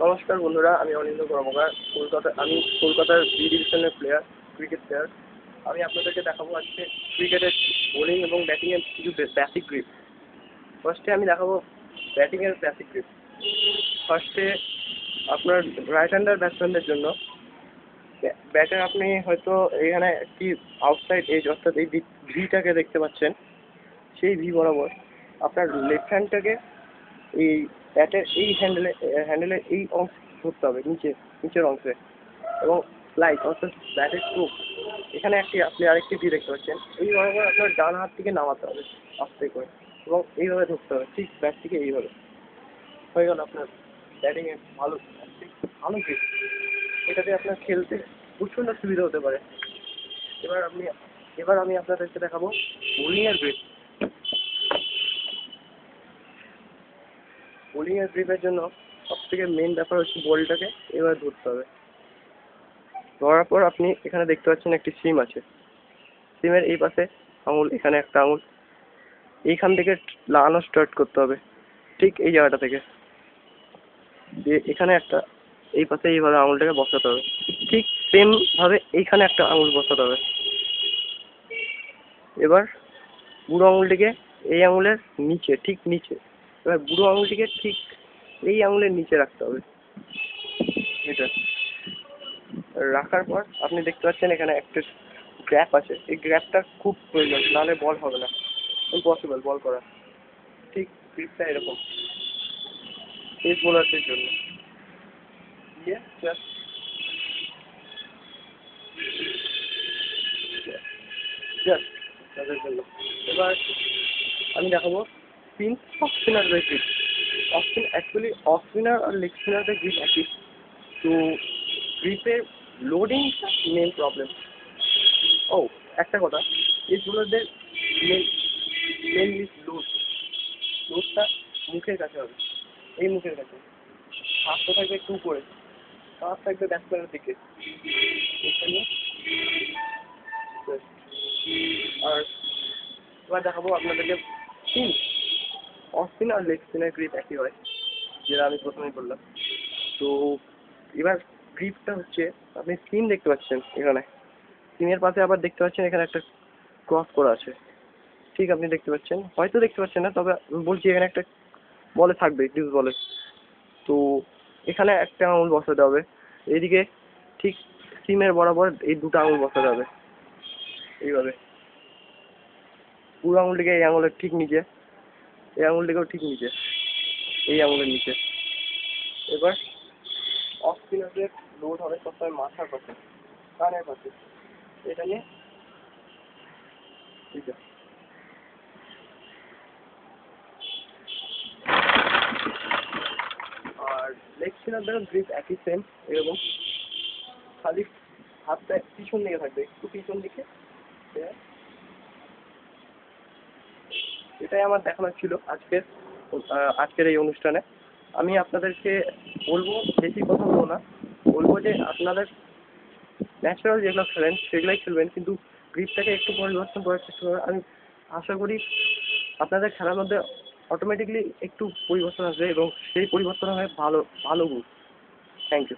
নমস্কার বন্ধুরা, আমি অনিন্দ কর্মকার। আমি কলকাতার বি ডিভিশনের প্লেয়ার, ক্রিকেট প্লেয়ার। আমি আপনাদেরকে দেখাবো আজকে ক্রিকেটের বোলিং এবং ব্যাটিংয়ের কিছু বেসিক গ্রিপ। ফার্স্টে আমি দেখাবো ব্যাটিংয়ের বেসিক গ্রিপ। ফার্স্টে আপনার রাইট হ্যান্ডার ব্যাটসম্যানদের জন্য ব্যাটে আপনি হয়তো এখানে একটি আউটসাইড এজ, অর্থাৎ এই ভিটাকে দেখতে পাচ্ছেন। সেই ভি বরাবর আপনার লেফট হ্যান্ডটাকে এই ব্যাটের এই হ্যান্ডেলে এই অংশ ধরতে হবে, নিচের অংশে, এবং স্লাইড অর্থাৎ ব্যাটের স্ট্রোক এখানে আপনি আরেকটি ভি দেখতে পাচ্ছেন। এই বরাবর আপনার ডান হাত থেকে নামাতে হবে আস্তে করে, এবং এইভাবে ধরতে হবে ঠিক ব্যাট থেকে এইভাবে। হয়ে গেল আপনার ব্যাটিংয়ে ভালো গ্রিপ। এটাতে আপনার খেলতে প্রচণ্ড সুবিধা হতে পারে। এবার আমি আপনাদেরকে দেখাবো বোলিংয়ের গ্রিপ। বোলিংয়ের গ্রিপের জন্য সবথেকে মেন ব্যাপার হচ্ছে বলটাকে এবার ধরতে হবে। ধরার পর আপনি এখানে দেখতে পাচ্ছেন একটি সিম আছে। সিমের এই পাশে আঙুল, এখানে একটা আঙুল, এইখান থেকে লাগানো স্টার্ট করতে হবে, ঠিক এই জায়গাটা থেকে। দিয়ে এখানে একটা, এই পাশে এইভাবে আঙুলটাকে বসাতে হবে, ঠিক সেমভাবে এইখানে একটা আঙুল বসাতে হবে। এবার বুড়ো আঙুলটিকে এই আঙুলের নিচে, ঠিক নিচে। এবার বুড়ো আঙুলটিকে ঠিক এই আঙুলের নিচে রাখতে হবে। এটা রাখার পর আপনি দেখতে পাচ্ছেন এখানে একটা গ্যাপ আছে। এই গ্যাপটা খুব প্রয়োজন, নাহলে বল হবে না, ইম্পসিবল বল করা। ঠিক গ্রিপটা এরকম পেস বোলারদের জন্য। দিয়ে জাস্ট তাদের জন্য। এবার আমি দেখাবো স্পিন অফ স্পিনারদের গ্রিপ। অ্যাকচুয়ালি অফ স্পিনার আর লেগ স্পিনারদের গ্রিপ একই, তো গ্রিপের লোডিংটা মেন প্রবলেম। ও একটা কথা, এই বোলারদের মেনলি লোডটা মুখের কাছে হবে, এই মুখের কাছে। হাতটা থাকবে একটু উপরে, কাঁধ থাকবে ব্যাটসম্যানের দিকে। এখানে আর এবার দেখাবো আপনাদেরকে স্পিন। অফ স্পিন আর লেগ স্পিনের গ্রিপ একই হয়, যেটা আমি প্রথমেই বললাম। তো এবার গ্রিপটা হচ্ছে, আপনি স্পিন দেখতে পাচ্ছেন এখানে, স্পিনের পাশে আবার দেখতে পাচ্ছেন এখানে একটা ক্রস করা আছে। ঠিক আপনি দেখতে পাচ্ছেন, হয়তো দেখতে পাচ্ছেন না, তবে বলছি এখানে একটা বলে থাকবে, ডিউস বলে। তো এখানে একটা আঙুল বসাতে হবে, এইদিকে ঠিক সিমের বরাবর এই দুটো আঙুল বসাতে হবে এইভাবে। পুরো আঙুলটিকে এই আঙুলের ঠিক নিচে, এই আঙুলটিকেও ঠিক নিচে, এই আঙুলের নিচে। এবার অফ স্পিনারদের লোড হবে সবসময় মাথার পাশে, কানের পাশে। এটা নিয়ে ঠিক আছে। আর লেগ স্পিনারদের গ্রিপ একই সেম, এরকম, খালি হাতটা পিছন দিকে থাকবে, একটু পিছন দিকে। এটাই আমার দেখানোর ছিল আজকের এই অনুষ্ঠানে। আমি আপনাদেরকে বলবো, বেশি কথা বলবো না, বলবো যে আপনাদের ন্যাচারাল যেগুলো খেলেন সেগুলোই খেলবেন, কিন্তু গ্রিপটাকে একটু পরিবর্তন করার চেষ্টা করবেন। আমি আশা করি আপনাদের খেলার মধ্যে অটোমেটিকলি একটু পরিবর্তন আসবে, এবং সেই পরিবর্তন হবে ভালো গুণ। Thank you.